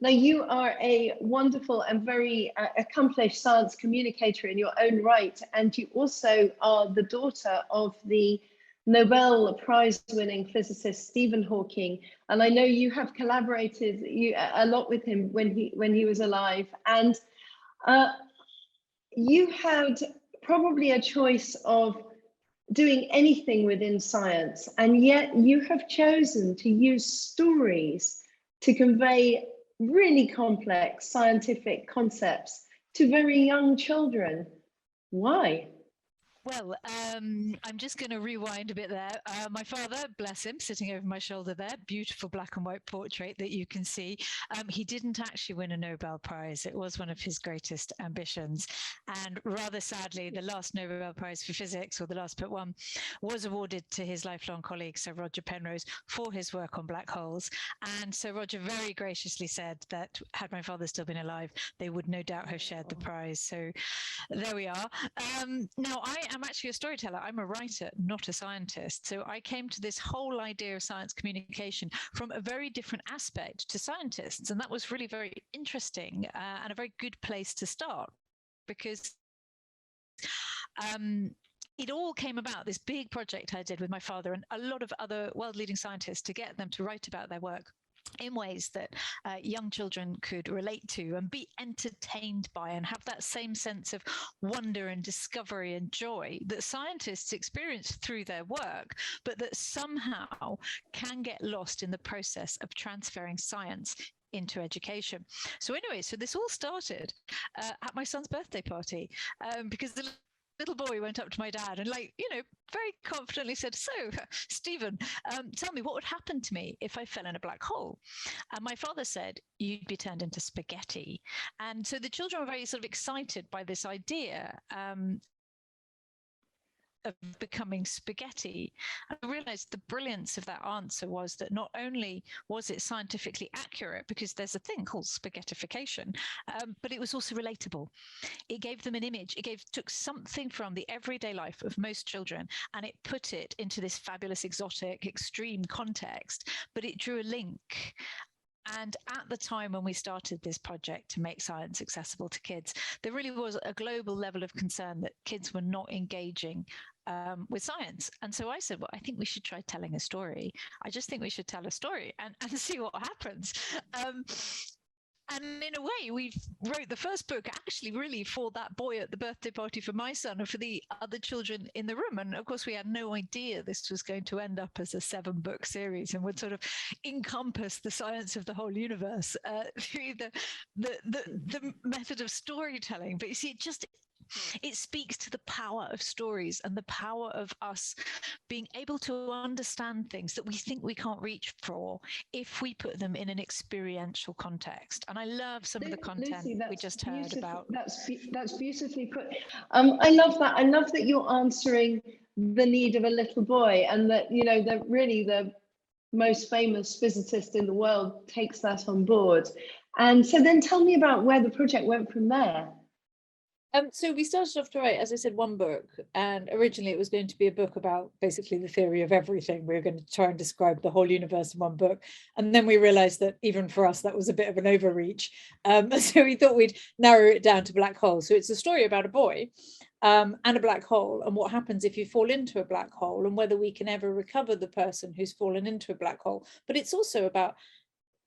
Now, you are a wonderful and very accomplished science communicator in your own right, and you also are the daughter of the Nobel Prize-winning physicist Stephen Hawking. And I know you have collaborated a lot with him when he was alive. And you had probably a choice of doing anything within science, and yet you have chosen to use stories to convey really complex scientific concepts to very young children. Why? Well, I'm just going to rewind a bit there. My father, bless him, sitting over my shoulder there, beautiful black and white portrait that you can see. He didn't actually win a Nobel Prize. It was one of his greatest ambitions. And rather sadly, the last Nobel Prize for physics, or the last but one, was awarded to his lifelong colleague, Sir Roger Penrose, for his work on black holes. And Sir Roger very graciously said that had my father still been alive, they would no doubt have shared the prize. So there we are. Now, I am actually a storyteller. I'm a writer, not a scientist. So I came to this whole idea of science communication from a very different aspect to scientists. And that was really very interesting and a very good place to start, because it all came about, this big project I did with my father and a lot of other world-leading scientists, to get them to write about their work in ways that young children could relate to and be entertained by, and have that same sense of wonder and discovery and joy that scientists experience through their work, but that somehow can get lost in the process of transferring science into education. So anyway, so this all started at my son's birthday party, because the little boy went up to my dad and, very confidently said, "So, Stephen, tell me what would happen to me if I fell in a black hole?" And my father said, "You'd be turned into spaghetti." And so the children were very sort of excited by this idea of becoming spaghetti. And I realized the brilliance of that answer was that not only was it scientifically accurate, because there's a thing called spaghettification, but it was also relatable. It gave them an image. It took something from the everyday life of most children and it put it into this fabulous, exotic, extreme context, but it drew a link. And at the time when we started this project to make science accessible to kids, there really was a global level of concern that kids were not engaging with science. And so I said, well, I think we should try telling a story. I just think we should tell a story and see what happens. And in a way, we wrote the first book actually really for that boy at the birthday party for my son and for the other children in the room. And of course, we had no idea this was going to end up as a 7-book series and would sort of encompass the science of the whole universe through the method of storytelling. But you see, it speaks to the power of stories and the power of us being able to understand things that we think we can't reach for if we put them in an experiential context. And I love some of the content Lucy, we just heard about. That's beautifully put. I love that. I love that you're answering the need of a little boy, and that really the most famous physicist in the world takes that on board. And so then tell me about where the project went from there. So we started off to write, as I said, one book, and originally it was going to be a book about basically the theory of everything. We were going to try and describe the whole universe in one book, and then we realized that even for us that was a bit of an overreach. So we thought we'd narrow it down to black holes. So it's a story about a boy and a black hole, and what happens if you fall into a black hole, and whether we can ever recover the person who's fallen into a black hole. But it's also about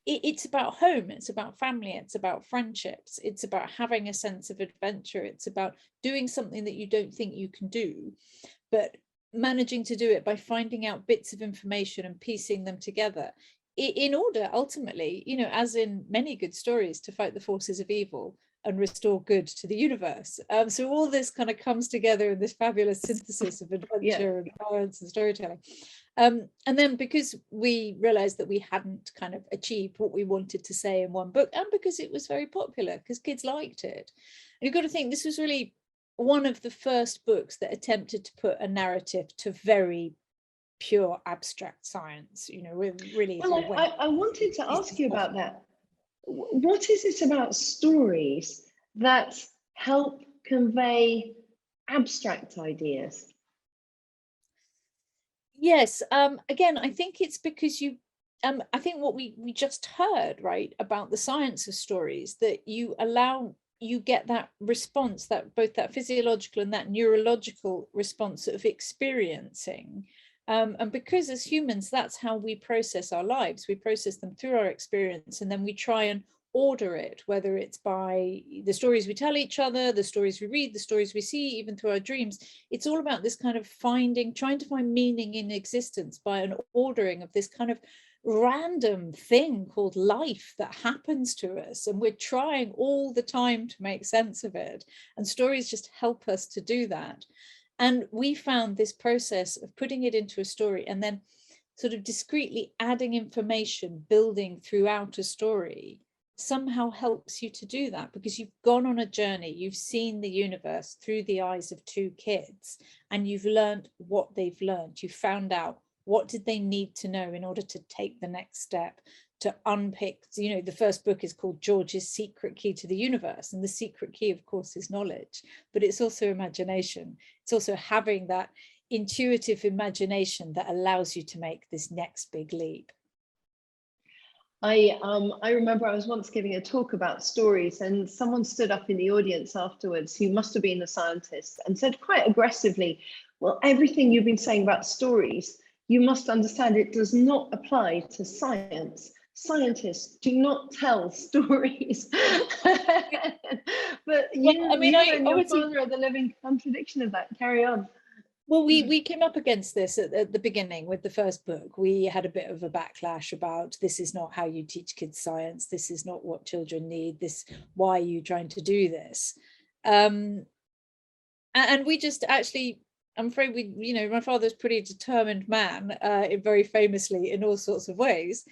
it's about home, it's about family, it's about friendships, it's about having a sense of adventure, it's about doing something that you don't think you can do, but managing to do it by finding out bits of information and piecing them together in order ultimately, as in many good stories, to fight the forces of evil and restore good to the universe. So all this kind of comes together in this fabulous synthesis of adventure and science and storytelling. And then because we realized that we hadn't kind of achieved what we wanted to say in one book, and because it was very popular, because kids liked it. And you've got to think, this was really one of the first books that attempted to put a narrative to very pure abstract science, really. Well, I wanted to ask you about that. What is it about stories that help convey abstract ideas? Yes, again, I think it's because you I think what we just heard, right, about the science of stories, that you get that response, that both that physiological and that neurological response of experiencing. And because as humans, that's how we process our lives. We process them through our experience, and then we try and order it, whether it's by the stories we tell each other, the stories we read, the stories we see, even through our dreams. It's all about this kind of trying to find meaning in existence by an ordering of this kind of random thing called life that happens to us, and we're trying all the time to make sense of it, and stories just help us to do that. And we found this process of putting it into a story and then sort of discreetly adding information, building throughout a story, somehow helps you to do that, because you've gone on a journey, you've seen the universe through the eyes of two kids, and you've learned what they've learned. You found out what did they need to know in order to take the next step, to unpick, you know, the first book is called George's Secret Key to the Universe. And the secret key, of course, is knowledge, but it's also imagination. It's also having that intuitive imagination that allows you to make this next big leap. I remember I was once giving a talk about stories, and someone stood up in the audience afterwards who must have been a scientist and said quite aggressively, well, everything you've been saying about stories, you must understand it does not apply to science. Scientists do not tell stories. But you, well, I mean, you and your father are the living contradiction of that. Carry on. Well, we came up against this at the beginning with the first book. We had a bit of a backlash about, this is not how you teach kids science. This is not what children need. Why are you trying to do this? And we just actually, I'm afraid my father's a pretty determined man, very famously in all sorts of ways.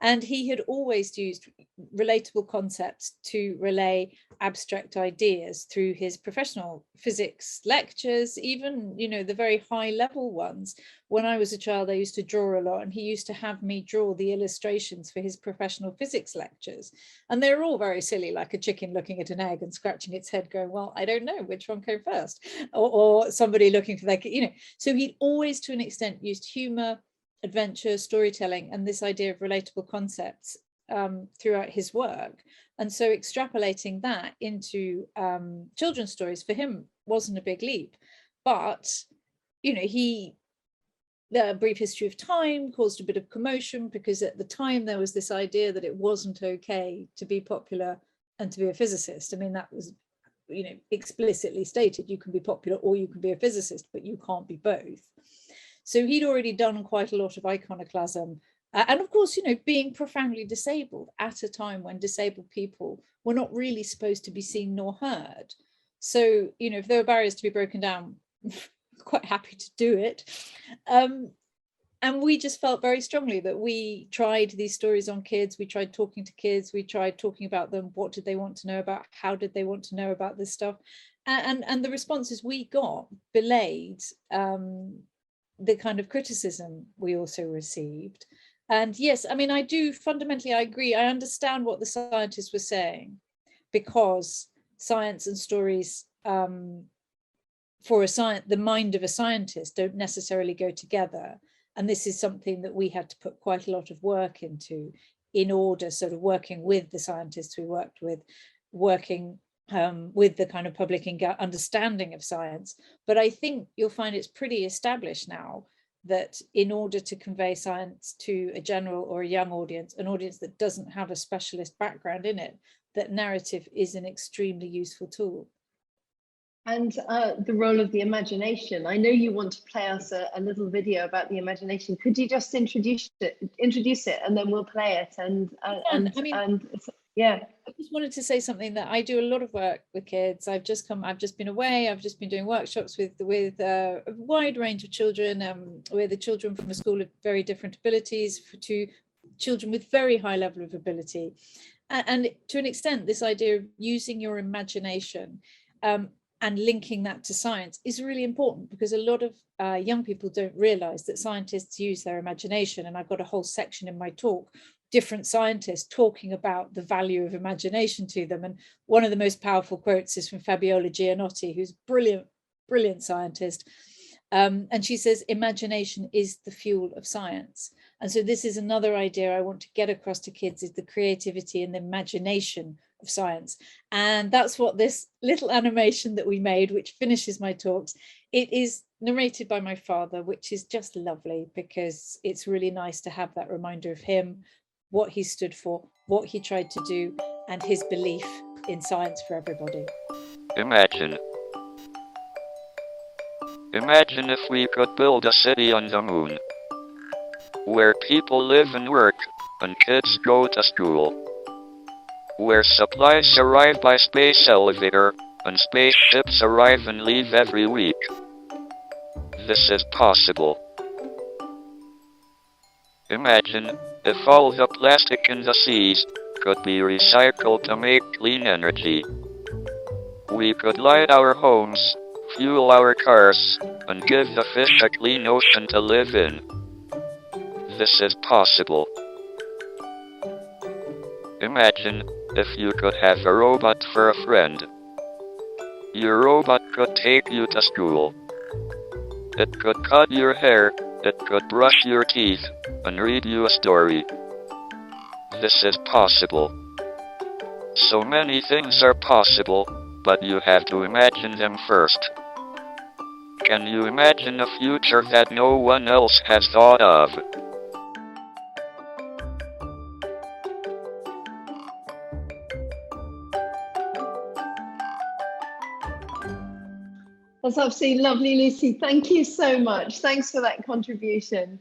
And he had always used relatable concepts to relay abstract ideas through his professional physics lectures, even, the very high level ones. When I was a child, I used to draw a lot, and he used to have me draw the illustrations for his professional physics lectures. And they're all very silly, like a chicken looking at an egg and scratching its head going, well, I don't know which one came first, or somebody looking for so he'd always, to an extent, used humor, adventure, storytelling, and this idea of relatable concepts throughout his work. And so extrapolating that into children's stories for him wasn't a big leap. But, the Brief History of Time caused a bit of commotion, because at the time there was this idea that it wasn't okay to be popular and to be a physicist. I mean, that was, explicitly stated, you can be popular or you can be a physicist, but you can't be both. So he'd already done quite a lot of iconoclasm. And of course, being profoundly disabled at a time when disabled people were not really supposed to be seen nor heard. So, if there were barriers to be broken down, quite happy to do it. And we just felt very strongly that we tried these stories on kids. We tried talking to kids. We tried talking about them. What did they want to know about? How did they want to know about this stuff? And the responses we got belayed the kind of criticism we also received. And yes, I mean, I do fundamentally, I agree. I understand what the scientists were saying, because science and stories for the mind of a scientist don't necessarily go together. And this is something that we had to put quite a lot of work into, in order, sort of working with the scientists we worked with, working with the kind of public understanding of science. But I think you'll find it's pretty established now that in order to convey science to a general or a young audience, an audience that doesn't have a specialist background in it, that narrative is an extremely useful tool. And the role of the imagination. I know you want to play us a little video about the imagination. Could you just introduce it, and then we'll play it? Yeah. I just wanted to say something, that I do a lot of work with kids. I've just been away. I've just been doing workshops with a wide range of children, where the children from a school of very different abilities to children with very high level of ability. And to an extent, this idea of using your imagination and linking that to science is really important, because a lot of young people don't realize that scientists use their imagination. And I've got a whole section in my talk, different scientists talking about the value of imagination to them. And one of the most powerful quotes is from Fabiola Gianotti, who's a brilliant scientist. And she says, imagination is the fuel of science. And so this is another idea I want to get across to kids, is the creativity and the imagination of science. And that's what this little animation that we made, which finishes my talks, it is narrated by my father, which is just lovely, because it's really nice to have that reminder of him, what he stood for, what he tried to do, and his belief in science for everybody. Imagine if we could build a city on the moon, where people live and work, and kids go to school, where supplies arrive by space elevator, and spaceships arrive and leave every week. This is possible. Imagine if all the plastic in the seas could be recycled to make clean energy. We could light our homes, fuel our cars, and give the fish a clean ocean to live in. This is possible. Imagine if you could have a robot for a friend. Your robot could take you to school. It could cut your hair, it could brush your teeth, and read you a story. This is possible. So many things are possible, but you have to imagine them first. Can you imagine a future that no one else has thought of? That's absolutely lovely, Lucy. Thank you so much. Thanks for that contribution.